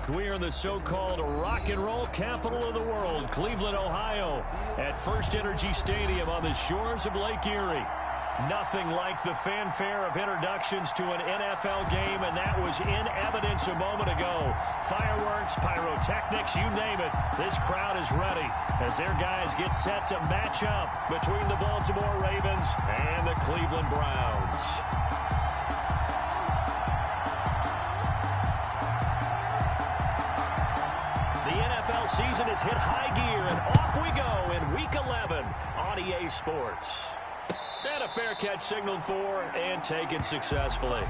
We're in the so-called rock and roll capital of the world, Cleveland, Ohio, at First Energy Stadium on the shores of Lake Erie. Nothing like the fanfare of introductions to an NFL game, and that was in evidence a moment ago. Fireworks, pyrotechnics, you name it. This crowd is ready as their guys get set to match up between the Baltimore Ravens and the Cleveland Browns. The NFL season has hit high gear, and off we go in Week 11 on EA Sports. And a fair catch signaled for and taken successfully.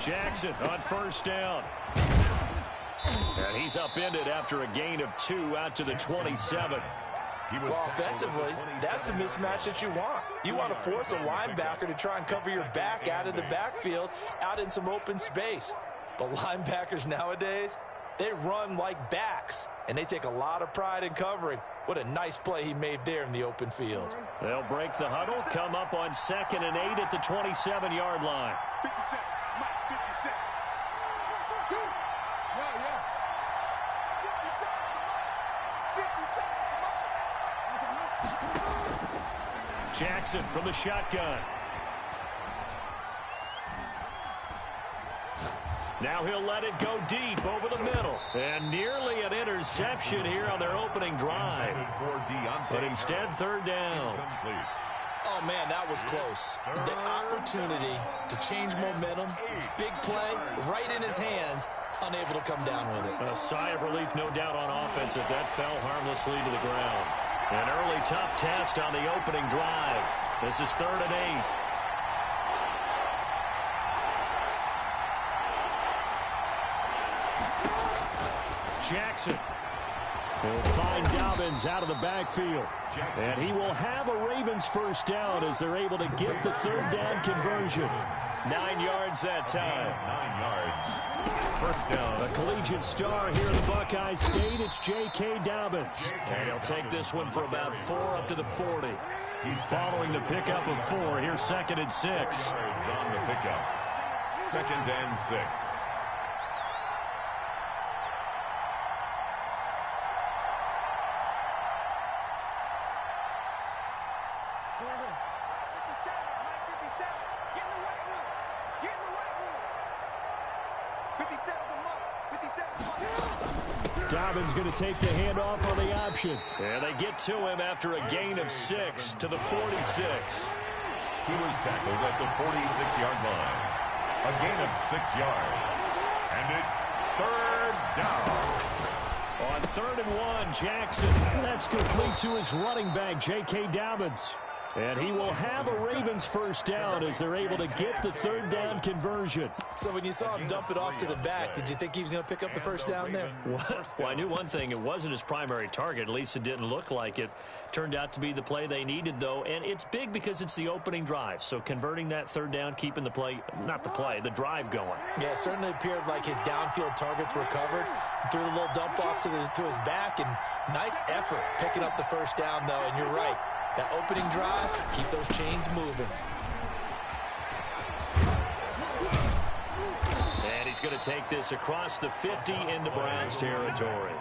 Jackson on first down. And he's upended after a gain of 2 out to the 27. Well, offensively, that's the mismatch that you want. You want to force a linebacker to try and cover your back out of the backfield, out in some open space. But linebackers nowadays, they run like backs, and they take a lot of pride in covering. What a nice play he made there in the open field. They'll break the huddle, come up on 2nd and 8 at the 27-yard line. 57. Jackson from the shotgun. Now he'll let it go deep over the middle. And nearly an interception here on their opening drive. But instead, 3rd down. Oh, man, that was close. The opportunity to change momentum, big play, right in his hands, unable to come down with it. A sigh of relief, no doubt, on offense if that fell harmlessly to the ground. An early tough test on the opening drive. This is 3rd and 8. Jackson will find Dobbins out of the backfield. And he will have a Ravens first down as they're able to get the 3rd down conversion. 9 yards that time. 9 yards. First down. A collegiate star here in the Buckeye State. It's J.K. Dobbins. And he'll take this one for about 4 up to the 40. He's following the pickup of 4. Here's 2nd and 6. Yards on the pickup. 2nd and 6. Dobbins going to take the handoff on the option. And they get to him after a gain of 6 to the 46. He was tackled at the 46-yard line. A gain of 6 yards. And it's 3rd down. On 3rd and 1, Jackson. That's complete to his running back, J.K. Dobbins. And he will have a Ravens first down as they're able to get the 3rd down conversion. So when you saw him dump it off to the back, did you think he was going to pick up the first down there? Well, I knew one thing. It wasn't his primary target. At least it didn't look like it. Turned out to be the play they needed, though. And it's big because it's the opening drive. So converting that 3rd down, keeping the play, not the play, the drive going. Yeah, it certainly appeared like his downfield targets were covered. He threw a little dump off to his back, and nice effort picking up the first down, though. And you're right. That opening drive, keep those chains moving. And he's going to take this across the 50 into Browns territory.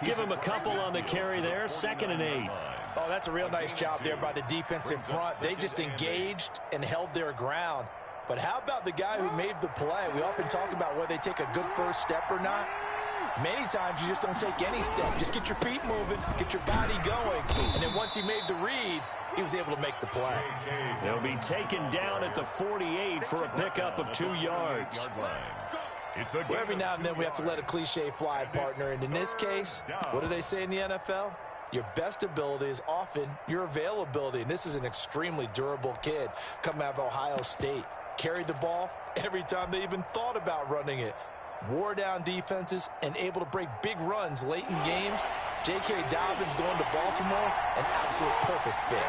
Give him a couple on the carry there, 2nd and 8. Oh, that's a real nice job there by the defensive front. They just engaged and held their ground. But how about the guy who made the play? We often talk about whether they take a good first step or not. Many times you just don't take any step. Just get your feet moving, get your body going. And then once he made the read, he was able to make the play. They'll be taken down at the 48 for a pickup of 2 yards. Well, every now and then we have to let a cliche fly, partner. And in this case, what do they say in the NFL? Your best ability is often your availability. And this is an extremely durable kid coming out of Ohio State. Carried the ball every time they even thought about running it. Wore down defenses and able to break big runs late in games. J.K. Dobbins going to Baltimore, an absolute perfect fit.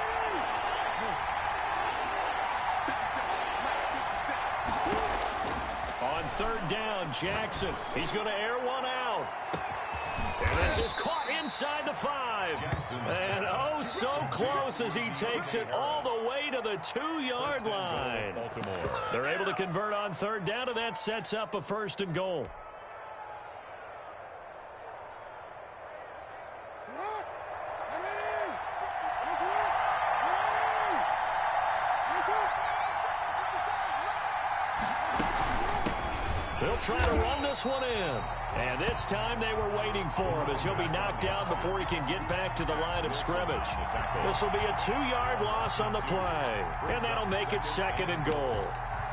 On third down, Jackson. He's going to air one out. And this is caught inside the 5. And oh, so close as he takes it all the way to the 2-yard line. They're able to convert on third down, and that sets up a 1st and goal. They'll try to run this one in. And this time they were waiting for him as he'll be knocked down before he can get back to the line of scrimmage. This will be a 2-yard loss on the play. And that'll make it 2nd and goal.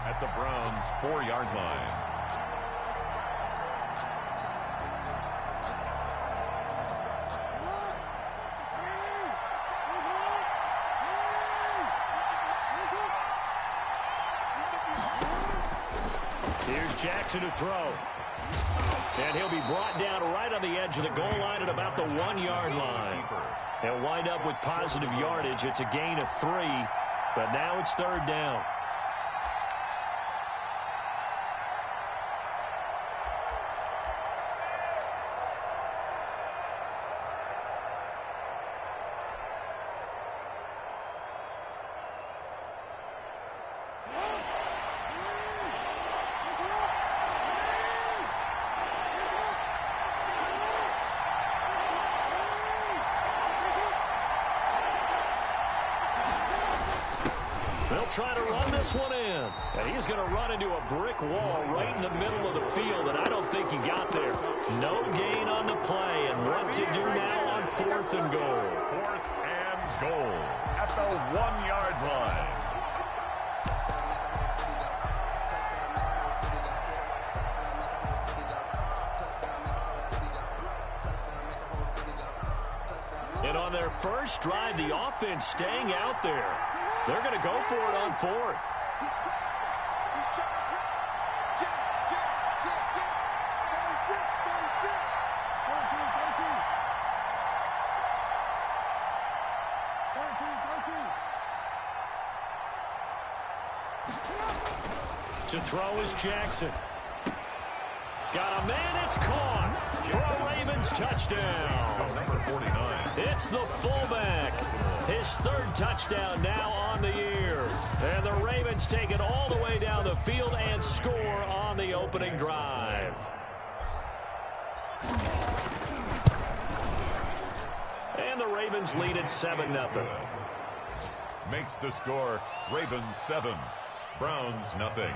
At the Browns' 4-yard line. Here's Jackson to throw. And he'll be brought down right on the edge of the goal line at about the 1-yard line. He'll wind up with positive yardage. It's a gain of 3, but now it's 3rd down. Try to run this one in. And he's going to run into a brick wall right in the middle of the field, and I don't think he got there. No gain on the play, and what to do now on 4th and goal. 4th and goal at the 1-yard line. And on their first drive, the offense staying out there. They're going to go for it on 4th. To throw is Jackson. Got a man, it's caught for a Ravens touchdown. Number 49. It's the fullback. His 3rd touchdown now on the year. And the Ravens take it all the way down the field and score on the opening drive. And the Ravens lead at 7-0. Makes the score Ravens 7, Browns nothing.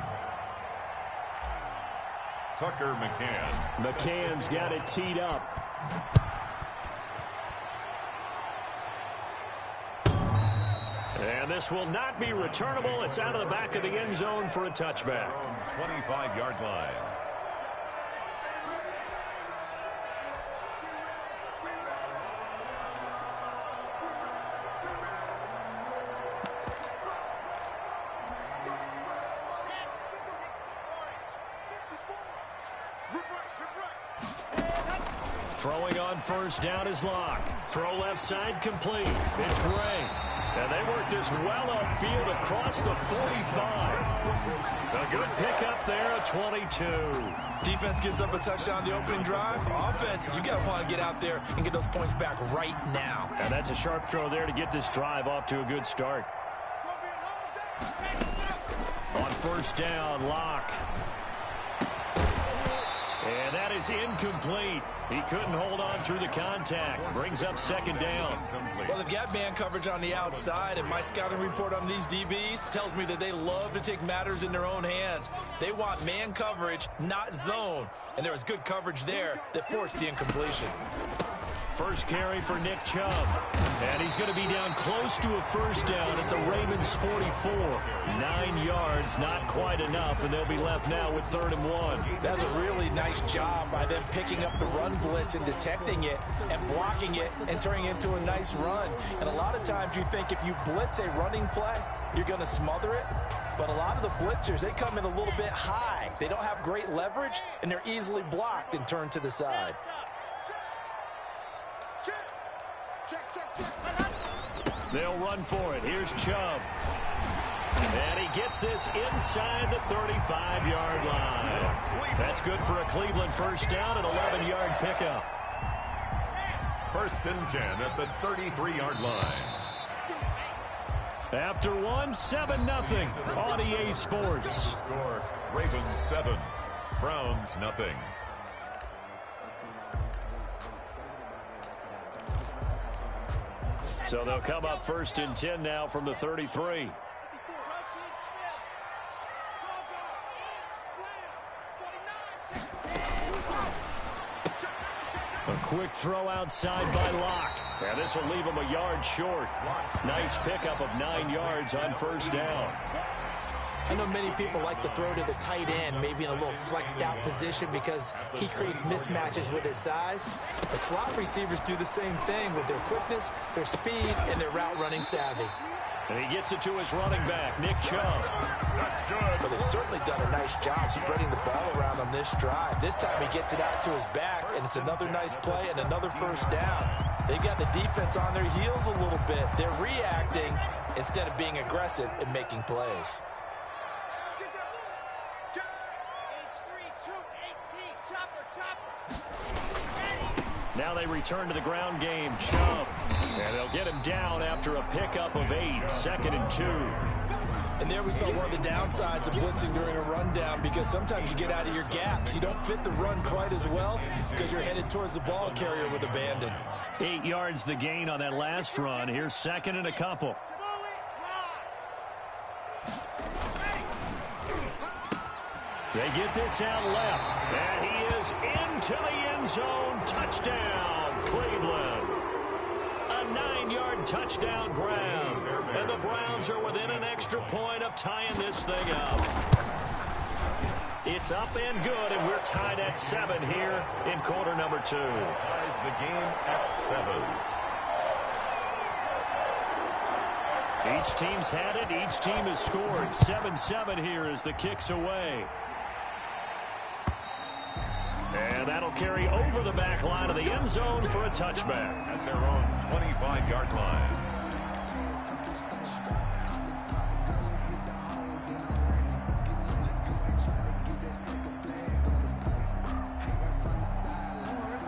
Tucker McCann. McCann's got it teed up. And this will not be returnable. It's out of the back of the end zone for a touchback. 25-yard line. Throwing on first down is Locke. Throw left side complete. It's Gray. And they work this well upfield across the 45. A good pickup there at 22. Defense gives up a touchdown on the opening drive. Offense, you got to want to get out there and get those points back right now. And that's a sharp throw there to get this drive off to a good start. On first down, Locke. And that is incomplete. He couldn't hold on through the contact. Brings up 2nd down. Well, they've got man coverage on the outside, and my scouting report on these DBs tells me that they love to take matters in their own hands. They want man coverage, not zone. And there was good coverage there that forced the incompletion. First carry for Nick Chubb. And he's going to be down close to a first down at the Ravens' 44. 9 yards, not quite enough, and they'll be left now with 3rd and 1. That's a really nice job by them picking up the run blitz and detecting it and blocking it and turning it into a nice run. And a lot of times you think if you blitz a running play, you're going to smother it. But a lot of the blitzers, they come in a little bit high. They don't have great leverage, and they're easily blocked and turned to the side. They'll run for it. Here's Chubb. And he gets this inside the 35-yard line. That's good for a Cleveland first down and 11-yard pickup. First and 10 at the 33-yard line. After one, 7-0 on EA Sports. Score, Ravens 7, Browns 0. So they'll come up first and 10 now from the 33. A quick throw outside by Locke. And this will leave him a yard short. Nice pickup of 9 yards on first down. I know many people like to throw to the tight end, maybe in a little flexed out position because he creates mismatches with his size. The slot receivers do the same thing with their quickness, their speed, and their route running savvy. And he gets it to his running back, Nick Chubb. That's good. But they've certainly done a nice job spreading the ball around on this drive. This time he gets it out to his back, and it's another nice play and another first down. They've got the defense on their heels a little bit. They're reacting instead of being aggressive and making plays. Now they return to the ground game. Chubb. And they'll get him down after a pickup of 8. 2nd and 2. And there we saw one of the downsides of blitzing during a rundown because sometimes you get out of your gaps. You don't fit the run quite as well because you're headed towards the ball carrier with abandon. 8 yards the gain on that last run. Here's 2nd and a couple. They get this out left, and he is into the end zone. Touchdown, Cleveland. A 9-yard touchdown grab, and the Browns are within an extra point of tying this thing up. It's up and good, and we're tied at 7 here in quarter number 2. Ties the game at 7. Each team's had it. Each team has scored. 7-7 here as the kick's away. And that'll carry over the back line of the end zone for a touchback. At their own 25-yard line.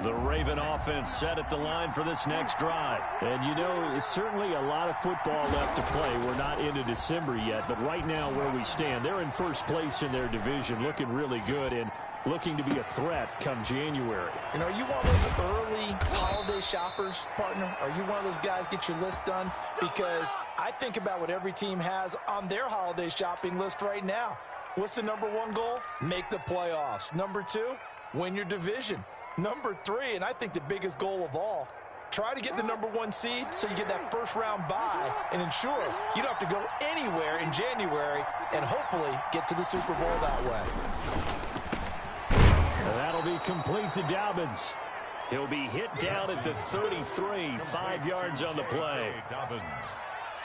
The Raven offense set at the line for this next drive. And you know, it's certainly a lot of football left to play. We're not into December yet, but right now where we stand, they're in first place in their division, looking really good and looking to be a threat come January. And are you one of those early holiday shoppers, partner? Are you one of those guys get your list done? Because I think about what every team has on their holiday shopping list right now. What's the number 1 goal? Make the playoffs. Number 2, win your division. Number 3, and I think the biggest goal of all, try to get the number 1 seed so you get that first-round bye and ensure you don't have to go anywhere in January and hopefully get to the Super Bowl that way. And that'll be complete to Dobbins. He'll be hit down at the 33, 5 yards on the play. Dobbins.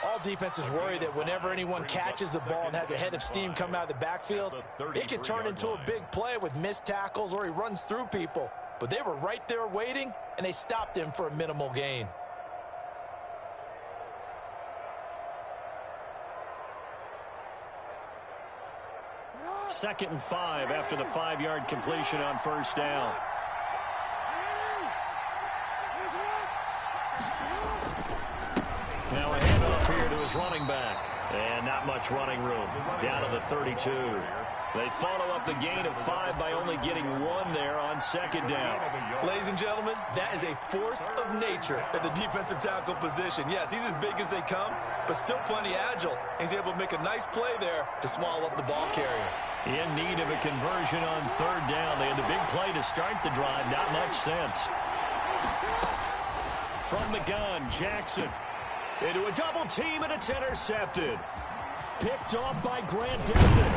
All defenses worry that whenever anyone catches the ball and has a head of steam come out of the backfield, it could turn into a big play with missed tackles or he runs through people. But they were right there waiting, and they stopped him for a minimal gain. Second and 5 after the 5-yard completion on first down. Now a handoff here to his running back. And not much running room. Down to the 32. They follow up the gain of 5 by only getting 1 there on second down. Ladies and gentlemen, that is a force of nature at the defensive tackle position. Yes, he's as big as they come, but still plenty agile. He's able to make a nice play there to swallow up the ball carrier. In need of a conversion on third down. They had the big play to start the drive. Not much sense. From the gun, Jackson. Into a double team, and it's intercepted. Picked off by Grant Delpit.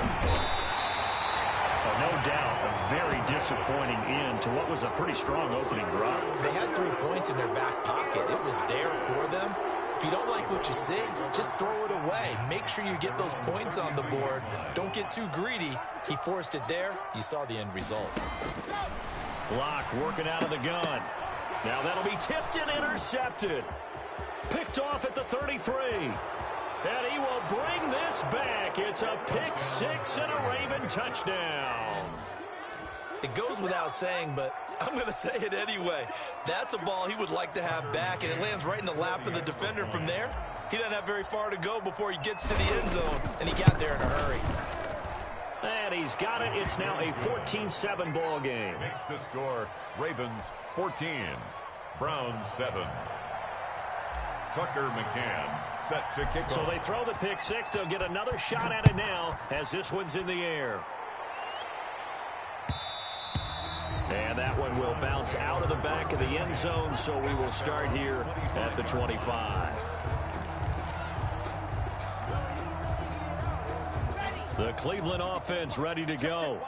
Oh, no doubt, a very disappointing end to what was a pretty strong opening drive. They had 3 points in their back pocket. It was there for them. If you don't like what you see, just throw it away. Make sure you get those points on the board. Don't get too greedy. He forced it there. You saw the end result. Block working out of the gun. Now that'll be tipped and intercepted. Picked off at the 33. And he will bring this back. It's a pick 6 and a Raven touchdown. It goes without saying, but I'm going to say it anyway. That's a ball he would like to have back, and it lands right in the lap of the defender from there. He doesn't have very far to go before he gets to the end zone, and he got there in a hurry. And he's got it. It's now a 14-7 ball game. Makes the score Ravens 14, Browns 7. Tucker McCann set to kick off. So they throw the pick 6. They'll get another shot at it now as this one's in the air. And that one will bounce out of the back of the end zone, so we will start here at the 25. The Cleveland offense ready to go.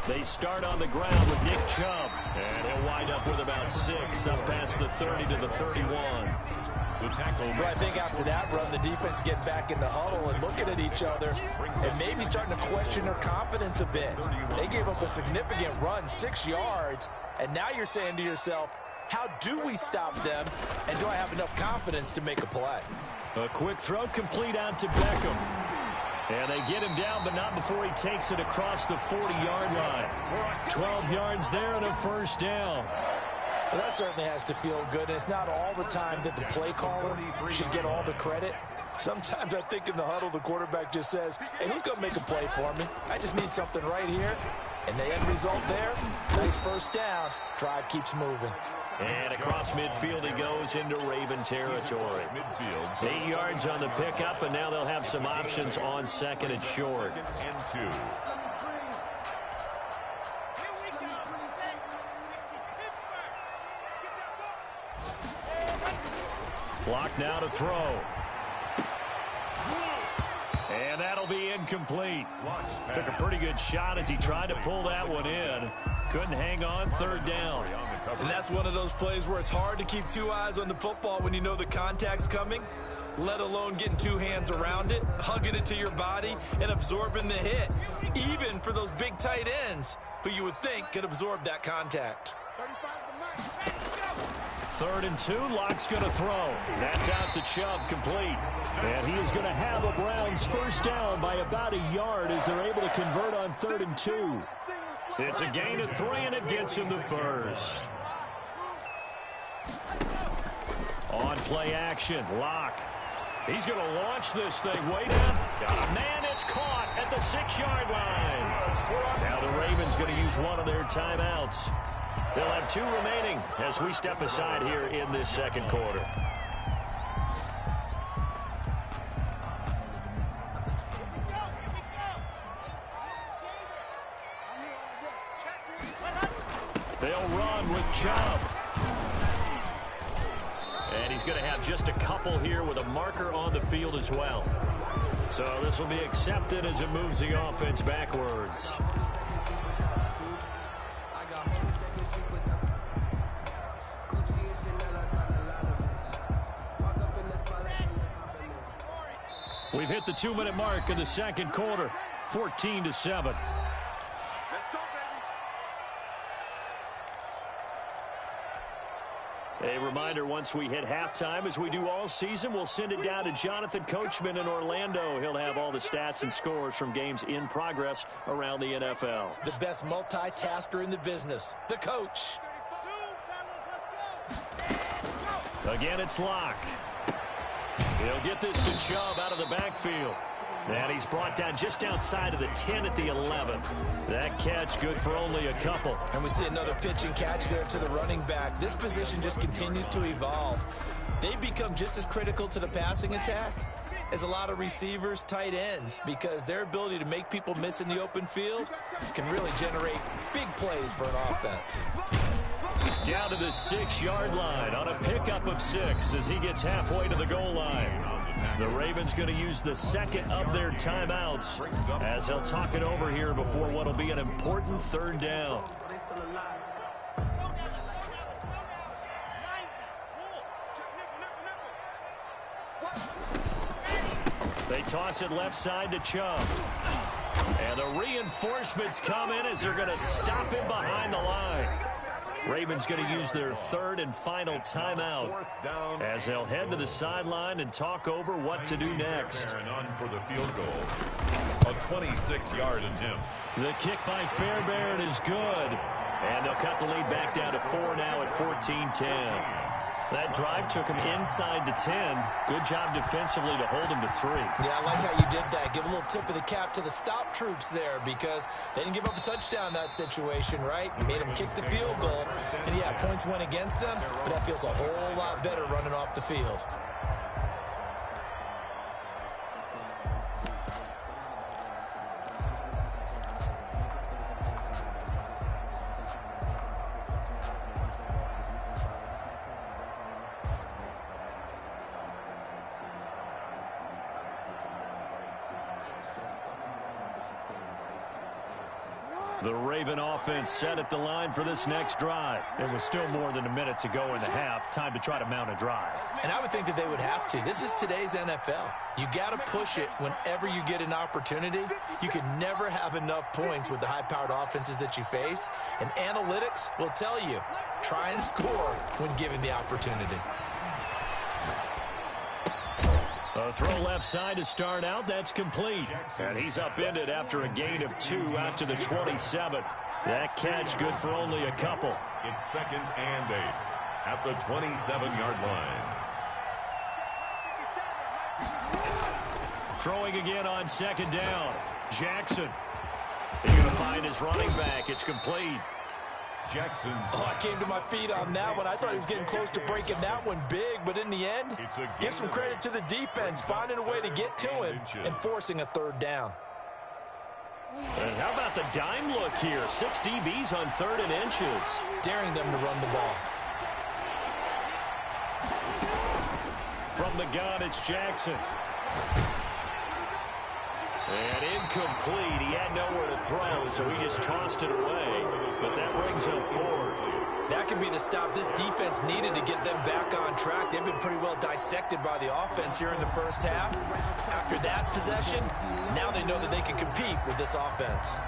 They start on the ground with Nick Chubb, and he'll wind up with about 6 up past the 30 to the 31. Well, I think after that run, the defense getting back in the huddle and looking at each other and maybe starting to question their confidence a bit. They gave up a significant run, 6 yards, and now you're saying to yourself, how do we stop them, and do I have enough confidence to make a play? A quick throw complete out to Beckham. And they get him down, but not before he takes it across the 40-yard line. 12 yards there and a first down. Well, that certainly has to feel good. It's not all the time that the play caller should get all the credit. Sometimes I think in the huddle, the quarterback just says, hey, who's going to make a play for me? I just need something right here. And the end result there, nice first down. Drive keeps moving. And across midfield he goes into Raven territory. 8 yards on the pickup, and now they'll have some options on second and short. And 2. Block now to throw. And that'll be incomplete. Took a pretty good shot as he tried to pull that one in. Couldn't hang on, third down. And that's one of those plays where it's hard to keep 2 eyes on the football when you know the contact's coming, let alone getting 2 hands around it, hugging it to your body, and absorbing the hit, even for those big tight ends who you would think could absorb that contact. 3rd and 2, Locke's going to throw. That's out to Chubb, complete. And he is going to have a Browns first down by about a yard as they're able to convert on 3rd and 2. It's a gain of 3, and it gets him the first. On play action, Locke. He's going to launch this thing way down. Man, it's caught at the 6-yard line. Now the Ravens going to use one of their timeouts. They'll have 2 remaining as we step aside here in this second quarter. They'll run with Chubb. And he's going to have just a couple here with a marker on the field as well. So this will be accepted as it moves the offense backwards. We've hit the 2-minute mark in the second quarter, 14-7. A reminder, once we hit halftime, as we do all season, we'll send it down to Jonathan Coachman in Orlando. He'll have all the stats and scores from games in progress around the NFL. The best multitasker in the business, the coach. Again, it's Locke. He'll get this to Chubb out of the backfield. And he's brought down just outside of the 10 at the 11. That catch good for only a couple. And we see another pitch and catch there to the running back. This position just continues to evolve. They become just as critical to the passing attack as a lot of receivers, tight ends, because their ability to make people miss in the open field can really generate big plays for an offense. Down to the 6-yard line on a pickup of 6 as he gets halfway to the goal line. The Ravens going to use the second of their timeouts as they'll talk it over here before what will be an important third down. They toss it left side to Chubb. And the reinforcements come in as they're going to stop him behind the line. Ravens going to use their third and final timeout as they'll head to the sideline and talk over what to do next. On for the field goal. A 26-yard attempt. The kick by Fairbairn is good. And they'll cut the lead back down to 4 now at 14-10. That drive took him inside the 10. Good job defensively to hold him to 3. Yeah, I like how you did that. Give a little tip of the cap to the stop troops there because they didn't give up a touchdown in that situation, right? You made them kick the field goal. And, yeah, points went against them, but that feels a whole lot better running off the field. The Raven offense set at the line for this next drive. It was still more than a minute to go in the half. Time to try to mount a drive. And I would think that they would have to. This is today's NFL. You got to push it whenever you get an opportunity. You can never have enough points with the high-powered offenses that you face. And analytics will tell you, try and score when given the opportunity. A throw left side to start out. That's complete. And he's upended after a gain of 2 out to the 27. That catch good for only a couple. It's 2nd and 8 at the 27-yard line. Throwing again on 2nd down. Jackson. He's going to find his running back. It's complete. Jackson's. Oh, I came to my feet on that one. I thought he was getting close to breaking that one big, but in the end, give some credit to the defense, finding a way to get to him and forcing a 3rd down. And how about the dime look here? 6 DBs on 3rd and inches. Daring them to run the ball. From the gun, it's Jackson. And incomplete. He had nowhere to throw, so he just tossed it away. But that brings up 4th. That could be the stop this defense needed to get them back on track. They've been pretty well dissected by the offense here in the first half. After that possession, now they know that they can compete with this offense.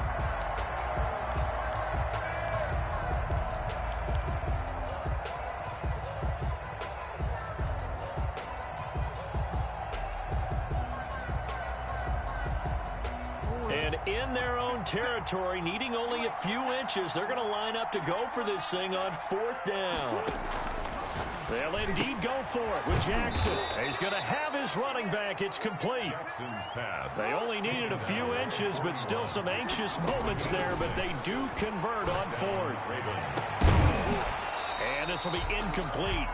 In their own territory, needing only a few inches, they're going to line up to go for this thing on 4th down. They'll indeed go for it with Jackson. He's going to have his running back. It's complete. Jackson's pass. They only needed a few inches, but still some anxious moments there, but they do convert on 4th. And this will be incomplete.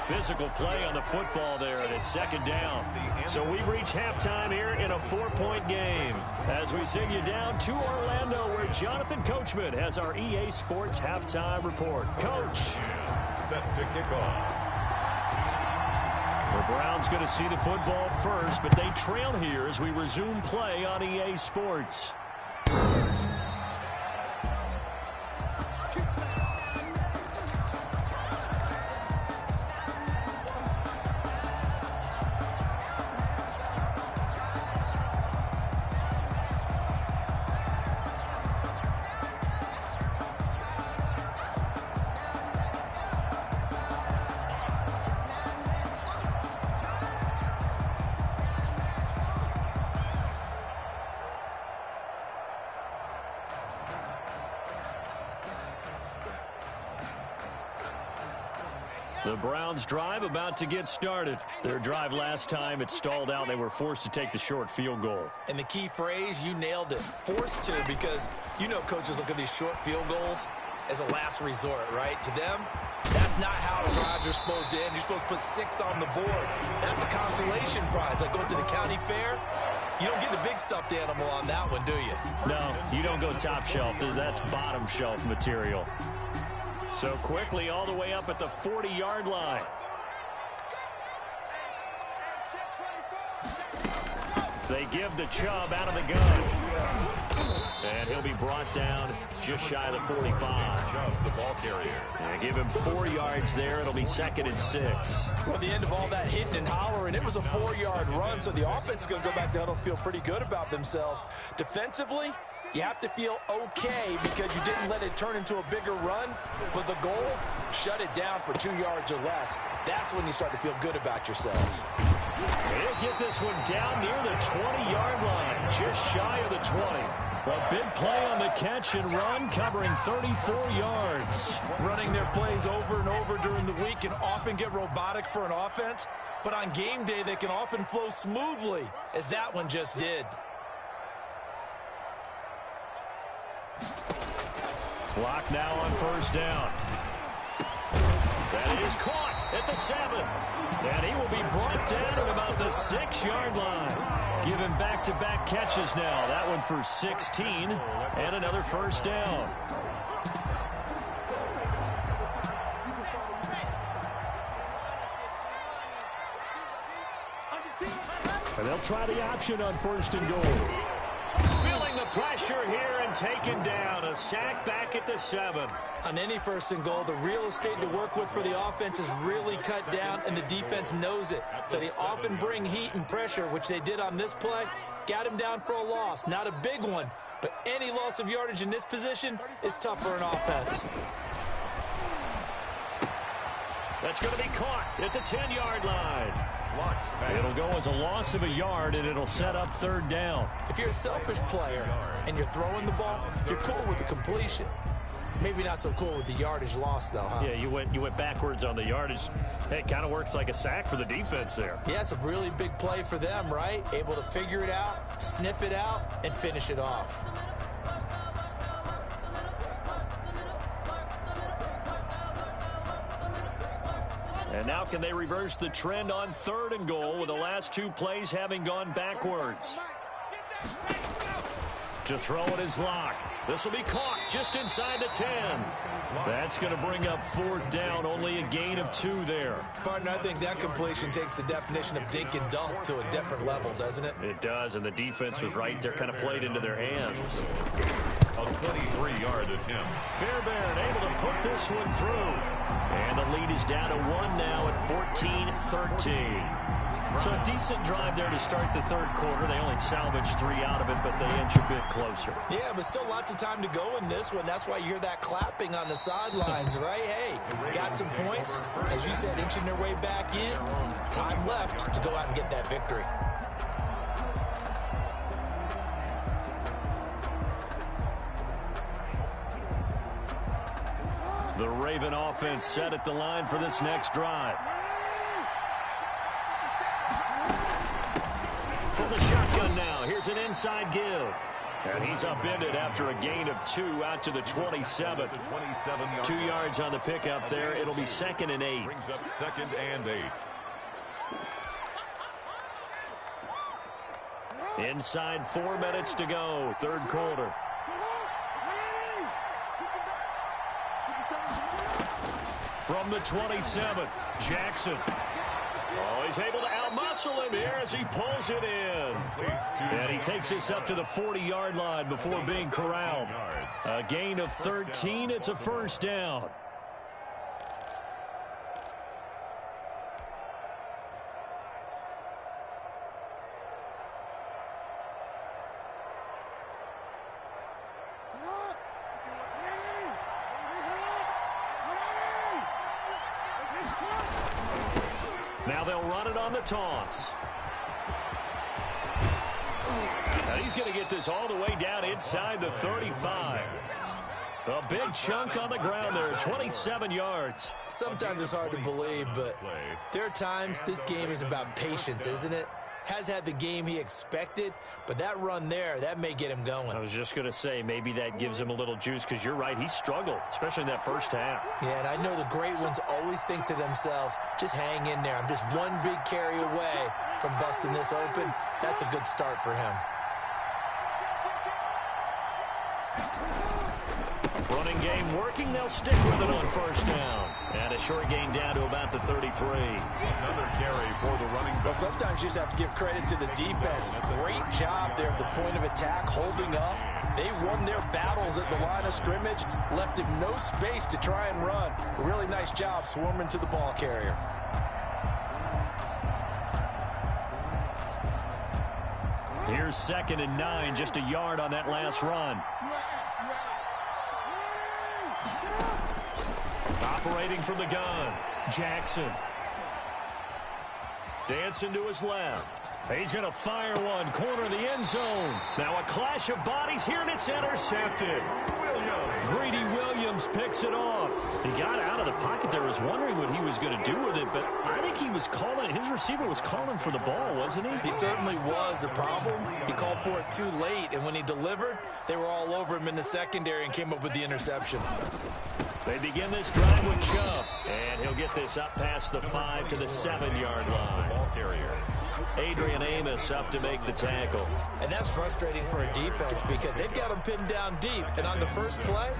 Physical play on the football there, and it's 2nd down. So we've reached halftime here in a 4-point game as we send you down to Orlando where Jonathan Coachman has our EA Sports halftime report. Coach. Set to kick off. The Browns going to see the football first, but they trail here as we resume play on EA Sports. The Browns drive about to get started. Their drive last time, it stalled out. They were forced to take the short field goal. And the key phrase, you nailed it. Forced to, because you know coaches look at these short field goals as a last resort, right? To them, that's not how drives are supposed to end. You're supposed to put 6 on the board. That's a consolation prize. Like going to the county fair, you don't get the big stuffed animal on that one, do you? No, you don't go top shelf. That's bottom shelf material. So quickly all the way up at the 40-yard line. They give the Chubb out of the gun. And he'll be brought down just shy of the 45. Chubb, the ball carrier. And give him 4 yards there. It'll be 2nd and 6. Well, at the end of all that hitting and hollering, it was a 4-yard run, so the offense is going to go back down and feel pretty good about themselves. Defensively, you have to feel okay because you didn't let it turn into a bigger run. But the goal, shut it down for 2 yards or less. That's when you start to feel good about yourselves. They'll get this one down near the 20-yard line, just shy of the 20. A big play on the catch and run, covering 34 yards. Running their plays over and over during the week can often get robotic for an offense, but on game day they can often flow smoothly, as that one just did. Clock now on 1st down. That is caught at the 7. And he will be brought down at about the 6-yard line. Given back-to-back catches now. That one for 16 and another 1st down. And they'll try the option on 1st and goal. Feeling the pressure here and taken down. A sack back at the 7. On any 1st and goal, the real estate to work with for the offense is really cut down, and the defense knows it. So they often bring heat and pressure, which they did on this play. Got him down for a loss. Not a big one, but any loss of yardage in this position is tough for an offense. That's going to be caught at the 10-yard line. It'll go as a loss of a yard, and it'll set up 3rd down. If you're a selfish player and you're throwing the ball, you're cool with the completion. Maybe not so cool with the yardage loss, though, huh? Yeah, you went backwards on the yardage. It kind of works like a sack for the defense there. Yeah, it's a really big play for them, right? Able to figure it out, sniff it out, and finish it off. And now can they reverse the trend on 3rd and goal with the last 2 plays having gone backwards? To throw it is Locke. This will be caught just inside the 10. That's going to bring up 4th down, only a gain of 2 there. Partner, I think that completion takes the definition of dink and dunk to a different level, doesn't it? It does, and the defense was right there, kind of played into their hands. A 23-yard attempt. Fairbairn able to put this one through. And the lead is down to 1 now at 14-13. So a decent drive there to start the 3rd quarter. They only salvaged 3 out of it, but they inch a bit closer. Yeah, but still lots of time to go in this one. That's why you hear that clapping on the sidelines, right? Hey, got some points. As you said, inching their way back in. Time left to go out and get that victory. The Raven offense set at the line for this next drive. From the shotgun now, here's an inside give. And he's upended after a gain of 2 out to the 27. 2 yards on the pickup there. It'll be 2nd and 8. Brings up 2nd and 8. Inside 4 minutes to go, 3rd quarter. From the 27th, Jackson. Oh, he's able to outmuscle him here as he pulls it in. And he takes this up to the 40-yard line before being corralled. A gain of 13. It's a 1st down. Now they'll run it on the toss. And he's going to get this all the way down inside the 35. A big chunk on the ground there, 27 yards. Sometimes it's hard to believe, but there are times this game is about patience, isn't it? Has had the game he expected, but that run there, that may get him going. I was just going to say, maybe that gives him a little juice, because you're right, he struggled, especially in that first half. Yeah, and I know the great ones always think to themselves, just hang in there. I'm just one big carry away from busting this open. That's a good start for him. Running game working. They'll stick with it on first down. And a short gain down to about the 33. Another carry for the running back. Well, sometimes you just have to give credit to the defense. Great job there at the point of attack, holding up. They won their battles at the line of scrimmage, left him no space to try and run. A really nice job swarming to the ball carrier. Here's 2nd and 9, just a yard on that last run. Operating from the gun, Jackson. Dancing to his left. He's going to fire one, corner of the end zone. Now a clash of bodies here, and it's intercepted. Greedy Williams picks it off. He got out of the pocket there, was wondering what he was going to do with it, but I think he was calling, his receiver was calling for the ball, wasn't he? He certainly was. The problem, he called for it too late, and when he delivered, they were all over him in the secondary and came up with the interception. They begin this drive with Chubb, and he'll get this up past the 5 to the 7-yard line. Ball carrier. Adrian Amos up to make the tackle. And that's frustrating for a defense because they've got him pinned down deep, and on the first play,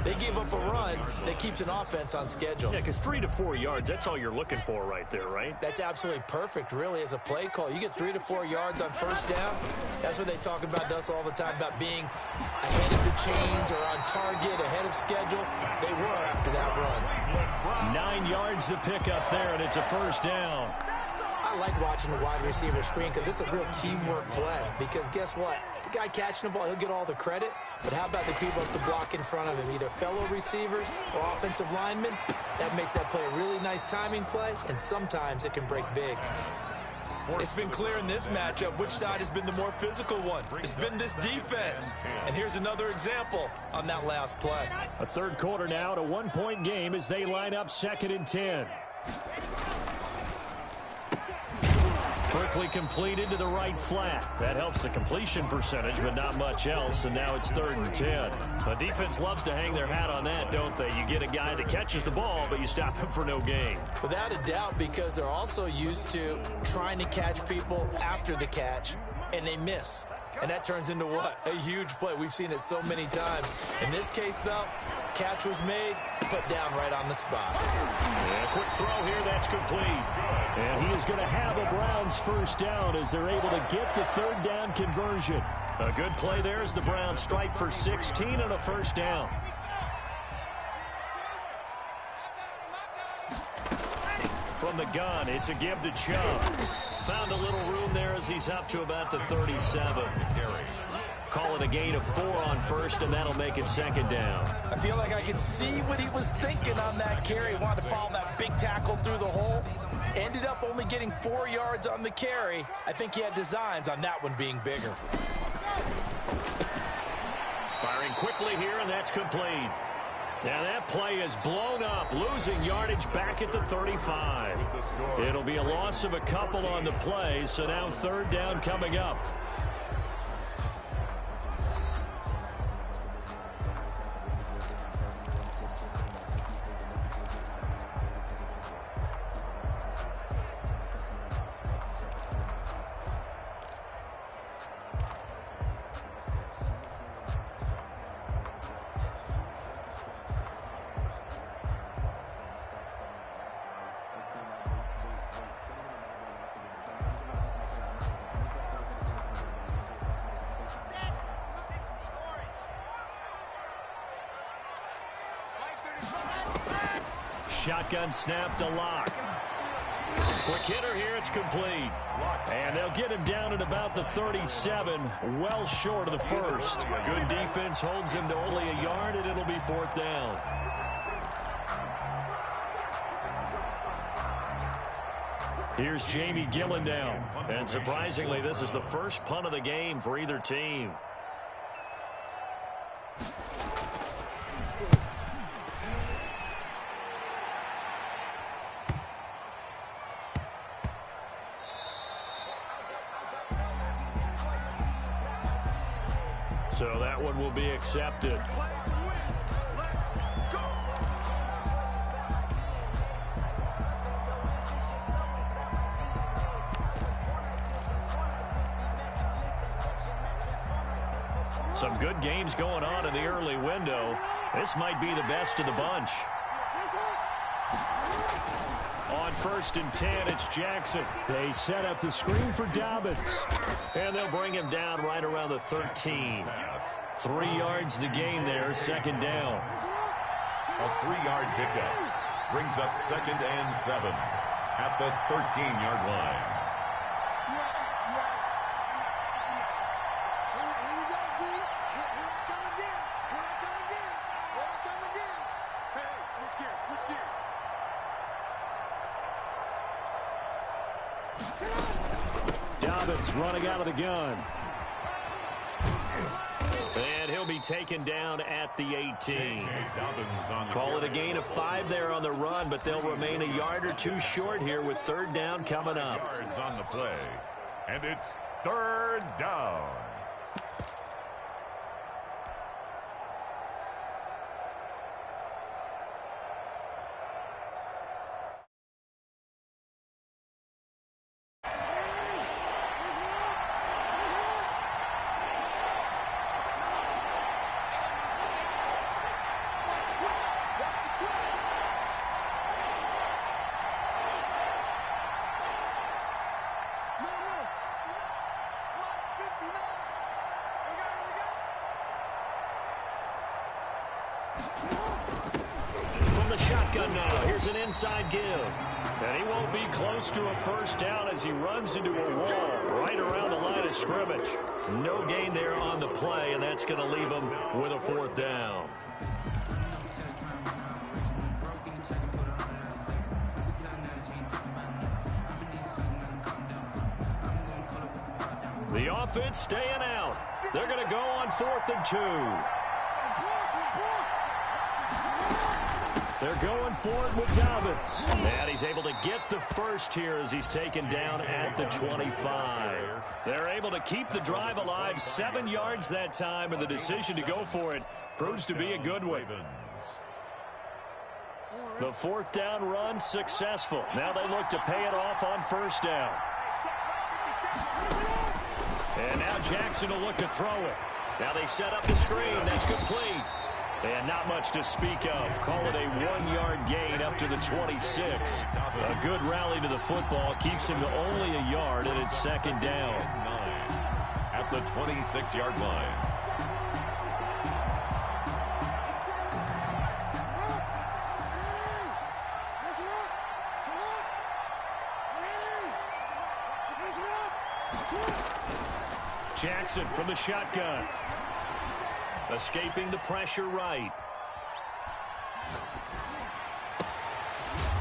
they gave up a run that keeps an offense on schedule. Yeah, because 3 to 4 yards, that's all you're looking for right there, right? That's absolutely perfect, really, as a play call. You get 3 to 4 yards on first down. That's what they talk about us all the time, about being ahead of the chains or on target, ahead of schedule. They were after that run. 9 yards to pick up there, and it's a first down. I like watching the wide receiver screen because it's a real teamwork play. Because guess what? The guy catching the ball, he'll get all the credit. But how about the people up to block in front of him, either fellow receivers or offensive linemen? That makes that play a really nice timing play, and sometimes it can break big. It's been clear in this matchup which side has been the more physical one. It's been this defense. And here's another example on that last play. A third quarter now, to 1-point game as they line up 2nd and 10. Quickly completed to the right flat. That helps the completion percentage, but not much else, and now it's 3rd and 10. The defense loves to hang their hat on that, don't they? You get a guy that catches the ball, but you stop him for no gain. Without a doubt, because they're also used to trying to catch people after the catch, and they miss. And that turns into what? A huge play. We've seen it so many times. In this case, though, catch was made, put down right on the spot. Yeah, quick throw here, that's complete. And he is going to have a Browns first down as they're able to get the 3rd down conversion. A good play there as the Browns strike for 16 and a first down. From the gun, it's a give to Chubb. Found a little room there as he's up to about the 37. Call it a gain of 4 on first, and that'll make it 2nd down. I feel like I can see what he was thinking on that carry. Wanted to follow that big tackle through the hole. Ended up only getting 4 yards on the carry. I think he had designs on that one being bigger. Firing quickly here, and that's complete. Now that play is blown up, losing yardage back at the 35. It'll be a loss of a couple on the play, so now 3rd down coming up. Shotgun snap to Lock. Quick hitter here, it's complete. And they'll get him down at about the 37, well short of the first. Good defense holds him to only a yard, and it'll be 4th down. Here's Jamie Gillen down. And surprisingly, this is the first punt of the game for either team. So that one will be accepted. Some good games going on in the early window. This might be the best of the bunch. On 1st and 10, it's Jackson. They set up the screen for Dobbins. And they'll bring him down right around the 13. 3 yards the gain there, 2nd down. A 3-yard pickup brings up 2nd and 7 at the 13-yard line. Dobbins running out of the gun. And he'll be taken down at the 18. Call it a gain of 5 there on the run, but they'll remain a yard or 2 short here with 3rd down coming up. Yards on the play, and it's 3rd down. From the shotgun now, here's an inside give. And he won't be close to a 1st down as he runs into a wall right around the line of scrimmage. No gain there on the play, and that's going to leave him with a 4th down. The offense staying out. They're going to go on 4th and 2. They're going for it with Dobbins. And he's able to get the 1st here as he's taken down at the 25. They're able to keep the drive alive, 7 yards that time, and the decision to go for it proves to be a good one. The 4th down run successful. Now they look to pay it off on 1st down. And now Jackson will look to throw it. Now they set up the screen. That's complete. And not much to speak of. Call it a 1-yard gain up to the 26. A good rally to the football keeps him to only a yard, and it's 2nd down. At the 26-yard line. Jackson from the shotgun. Escaping the pressure right.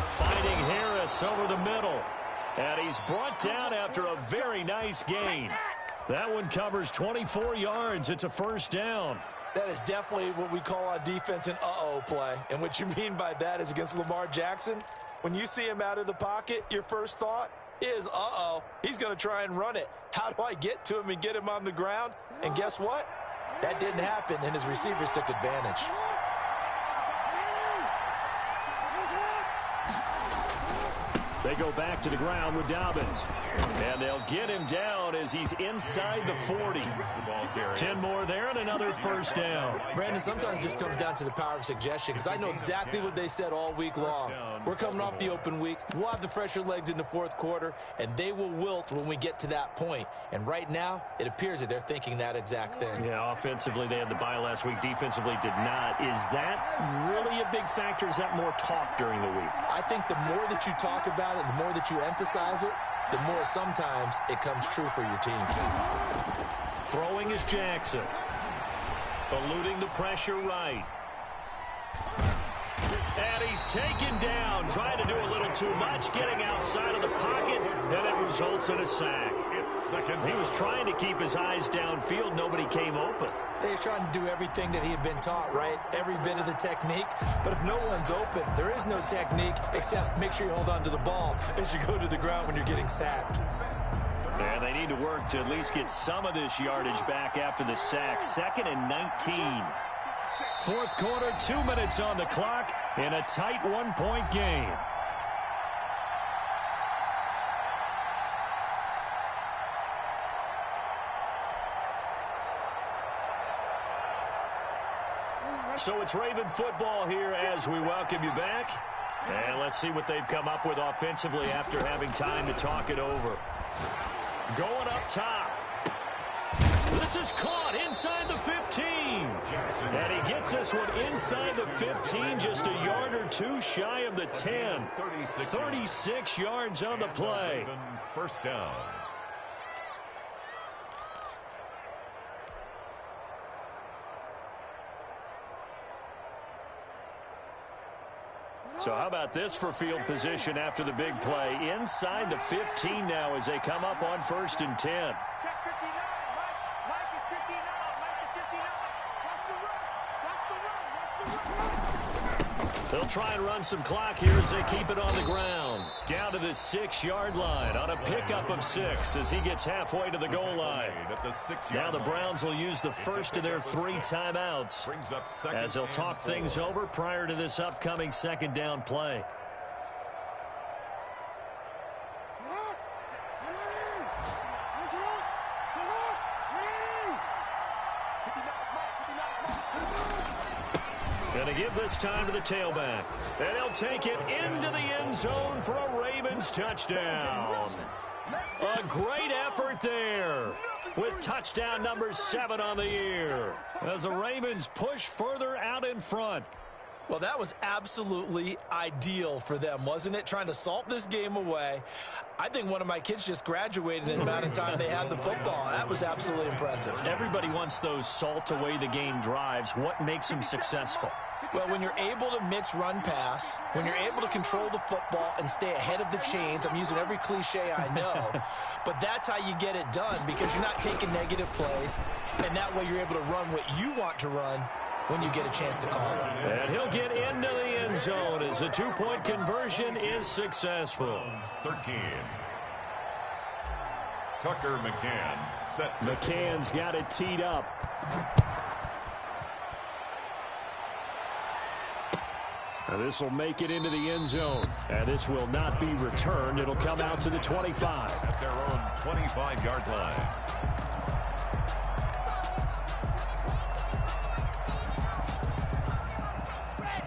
Finding Harris over the middle. And he's brought down after a very nice gain. That one covers 24 yards. It's a 1st down. That is definitely what we call on defense an uh-oh play. And what you mean by that is against Lamar Jackson, when you see him out of the pocket, your first thought is, uh-oh, he's going to try and run it. How do I get to him and get him on the ground? And guess what? That didn't happen, and his receivers took advantage. They go back to the ground with Dobbins. And they'll get him down as he's inside the 40. 10 more there and another 1st down. Brandon, sometimes it just comes down to the power of suggestion, because I know exactly what they said all week long. We're coming off the open week. We'll have the fresher legs in the 4th quarter, and they will wilt when we get to that point. And right now, it appears that they're thinking that exact thing. Yeah, offensively, they had the bye last week. Defensively, did not. Is that really a big factor? Is that more talk during the week? I think the more that you talk about it, the more that you emphasize it, the more sometimes it comes true for your team. Throwing is Jackson. Eluding the pressure right. And he's taken down, trying to do a little too much, getting outside of the pocket, and it results in a sack. He was trying to keep his eyes downfield. Nobody came open. He's trying to do everything that he had been taught, right? Every bit of the technique. But if no one's open, there is no technique except make sure you hold on to the ball as you go to the ground when you're getting sacked. And they need to work to at least get some of this yardage back after the sack. 2nd and 19. 4th quarter, 2 minutes on the clock in a tight 1-point game. So it's Raven football here as we welcome you back. And let's see what they've come up with offensively after having time to talk it over. Going up top. This is caught inside the 15. And he gets this one inside the 15, just a yard or two shy of the 10. 36 yards on the play. First down. So how about this for field position after the big play? Inside the 15 now as they come up on 1st and 10. They'll try and run some clock here as they keep it on the ground. Down to the 6-yard line on a pickup of 6 as he gets halfway to the goal line. Now the Browns will use the first of their 3 timeouts as they'll talk things over prior to this upcoming 2nd down play. Going to give this time to the tailback. And he'll take it into the end zone for a Ravens touchdown. A great effort there with touchdown number 7 on the year as the Ravens push further out in front. Well, that was absolutely ideal for them, wasn't it? Trying to salt this game away. I think one of my kids just graduated in the amount of time they had the football. That was absolutely impressive. Everybody wants those salt away the game drives. What makes them successful? Well, when you're able to mix run pass, when you're able to control the football and stay ahead of the chains, I'm using every cliche I know, but that's how you get it done because you're not taking negative plays, and that way you're able to run what you want to run when you get a chance to call it. And he'll get into the end zone as the 2-point conversion is successful. 13. Tucker McCann set. McCann's got it teed up. And this will make it into the end zone. And this will not be returned. It'll come out to the 25. At their own 25-yard line.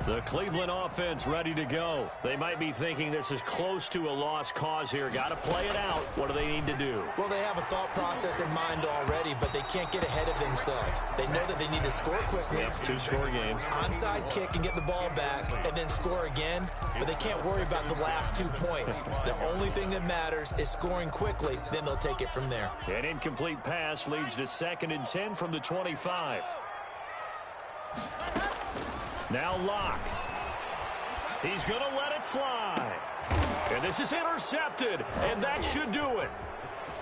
The Cleveland offense ready to go. They might be thinking this is close to a lost cause here. Got to play it out. What do they need to do? Well, they have a thought process in mind already, but they can't get ahead of themselves. They know that they need to score quickly. Yep, 2-score game. Onside kick and get the ball back and then score again, but they can't worry about the last 2 points. The only thing that matters is scoring quickly, then they'll take it from there. An incomplete pass leads to 2nd and 10 from the 25. Now Locke. He's going to let it fly. And this is intercepted, and that should do it.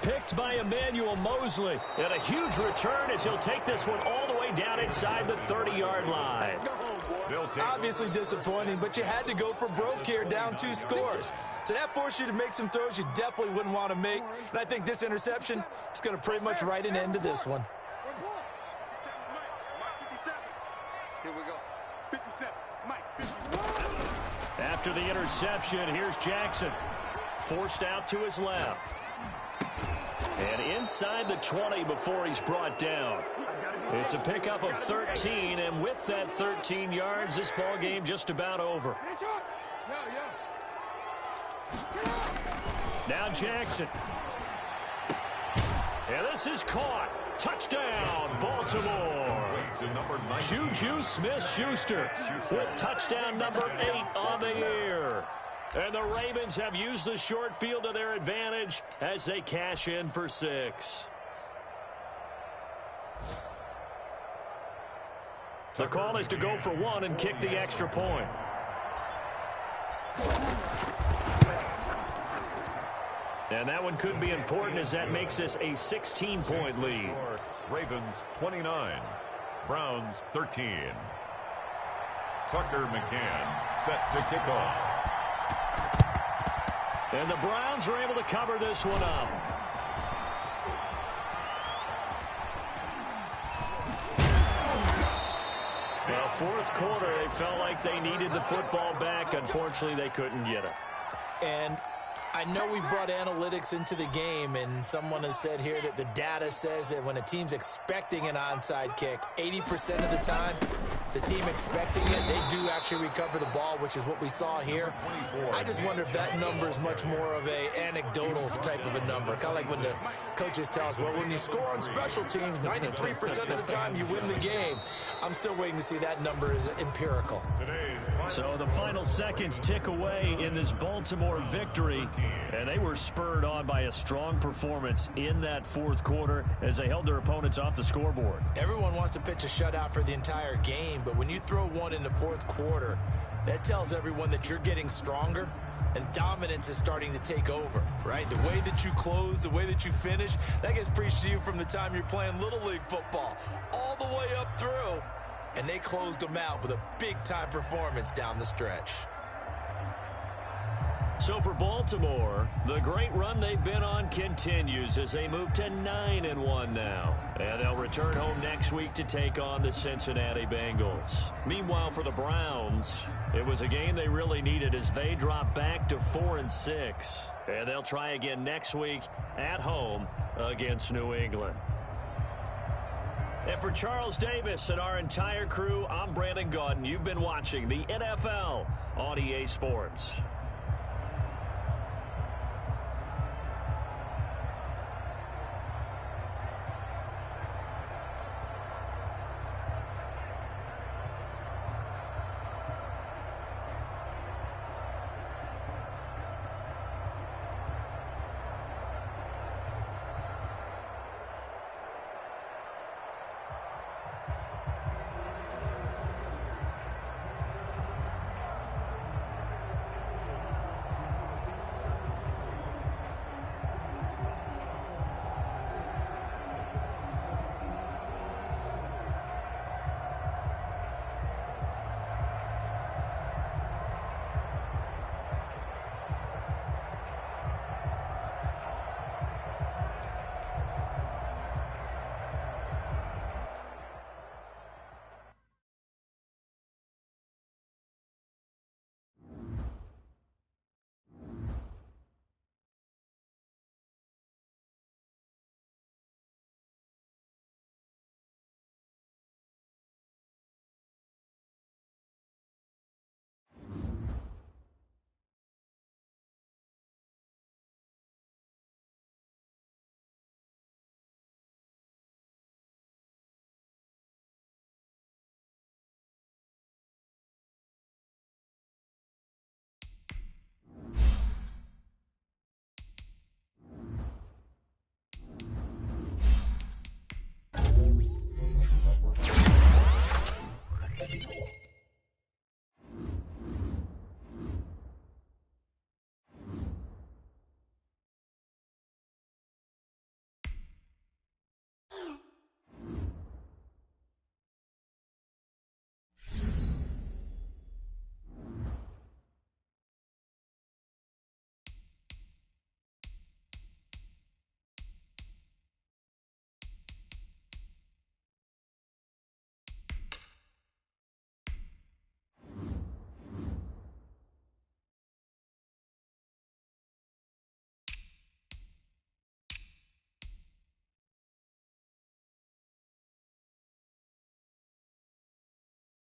Picked by Emmanuel Mosley. And a huge return as he'll take this one all the way down inside the 30-yard line. Obviously disappointing, but you had to go for broke here, down 2 scores. So that forced you to make some throws you definitely wouldn't want to make. And I think this interception is going to pretty much write an end to this one. Here we go. 57. Mike, 57. After the interception, here's Jackson. Forced out to his left. And inside the 20 before he's brought down. It's a pickup of 13, and with that 13 yards, this ball game just about over. Now Jackson. And this is caught. Touchdown, Baltimore. Juju Smith-Schuster with touchdown number 8 on the year. And the Ravens have used the short field to their advantage as they cash in for 6. The call is to go for 1 and kick the extra point. And that one could be important as that makes this a 16-point lead. Ravens 29, Browns 13. Tucker McCann set to kick off. And the Browns are able to cover this one up. Well, 4th quarter, they felt like they needed the football back. Unfortunately, they couldn't get it. And I know we brought analytics into the game, and someone has said here that the data says that when a team's expecting an onside kick, 80% of the time, the team expecting it, they do actually recover the ball, which is what we saw here. I just wonder if that number is much more of a anecdotal type of a number. Kind of like when the coaches tell us, well, when you score on special teams, 93% of the time you win the game. I'm still waiting to see that number is empirical. So the final seconds tick away in this Baltimore victory, and they were spurred on by a strong performance in that fourth quarter as they held their opponents off the scoreboard. Everyone wants to pitch a shutout for the entire game, but when you throw one in the fourth quarter, that tells everyone that you're getting stronger and dominance is starting to take over, right? The way that you close, the way that you finish, that gets preached to you from the time you're playing Little League football all the way up through, and they closed them out with a big-time performance down the stretch. So for Baltimore, the great run they've been on continues as they move to 9-1 now. And they'll return home next week to take on the Cincinnati Bengals. Meanwhile, for the Browns, it was a game they really needed as they drop back to 4-6. And they'll try again next week at home against New England. And for Charles Davis and our entire crew, I'm Brandon Gaudin. You've been watching the NFL on EA Sports.